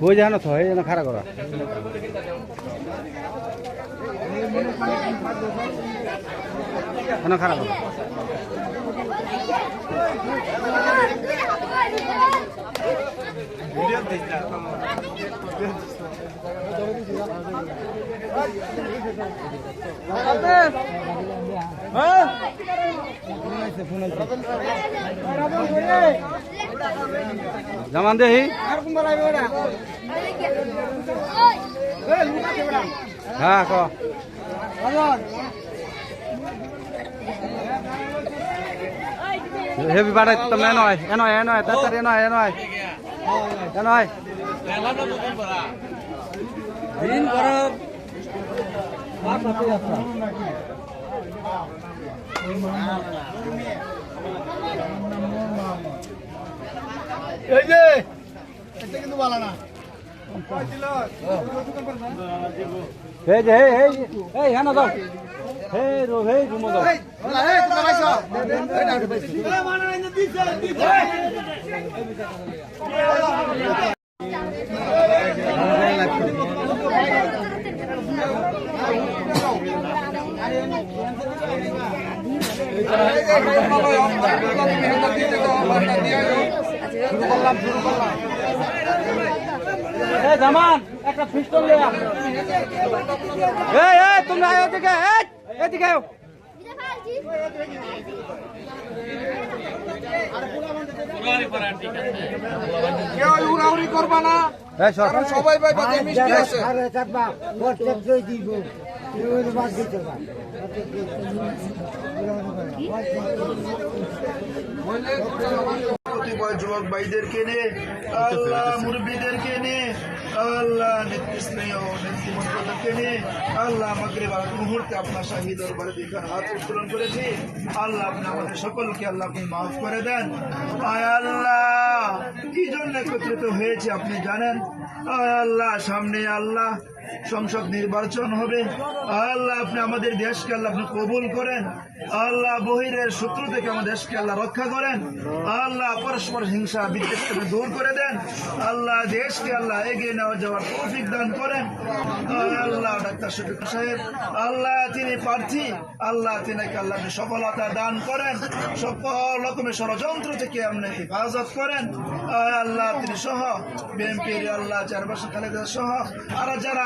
বই জানো তো এই খাড়া করা খারাপ জামান দেহি হ্যাঁ ক হেভি বাড়াই তো এনয় এনয় এনয় তাড়াতাড়ি এনয় এনয় এনয় দিন করো এই যে এটা কিন্তু ভালো না এই যে এই এই হ্যাঁ না দাও হে রো হে ঘুমো দাও এই তোমরা ভাইছো এই মানা না দিছে জামান একটা পিস্তল লে তোমরা আয় এদিকে এদিকে আয় কেউ উড়াউড়ি করবা না সবাই পাইবে যে মিষ্টি আছে যুবক ভাইদেরকে নিয়ে আল্লাহ মুরব্বীদেরকে নিয়ে আল্লাহ নেতৃস্নেহ নেতৃমণ্ডলকে নিয়ে আল্লাহ মাগরিব মুহূর্তে আপনার শাহী দরবারে দেখার হাত উত্তোলন করেছি আল্লাহ আপনি আমাদের সকলকে আল্লাহ আপনি মাফ করে দেন আয় আল্লাহ কি জন্য একত্রিত হয়েছে আপনি জানেন আয় আল্লাহ সামনে আল্লাহ সংসদ নির্বাচন হবে আল্লাহ আপনি আমাদের দেশকে আল্লাহ আপনি কবুল করেন আল্লাহ বহিরের শত্রু থেকে আমাদের দেশকে আল্লাহ রক্ষা করেন আল্লাহ পরস্পর হিংসা বিদ্বেষকে দূর করে দেন আল্লাহ দেশকে আল্লাহ এগিয়ে নেওয়া যাওয়ার তৌফিক দান করেন আল্লাহ ডাক্তার শফিক সাহেব আল্লাহ তিনি প্রার্থী আল্লাহ তিনাকে আল্লাহ সফলতা দান করেন সকল রকমের ষড়যন্ত্র থেকে আপনি হেফাজত করেন আল্লাহ তিনি সহ বিএনপির আল্লাহ চারপাশে খালেদা সহ আর যারা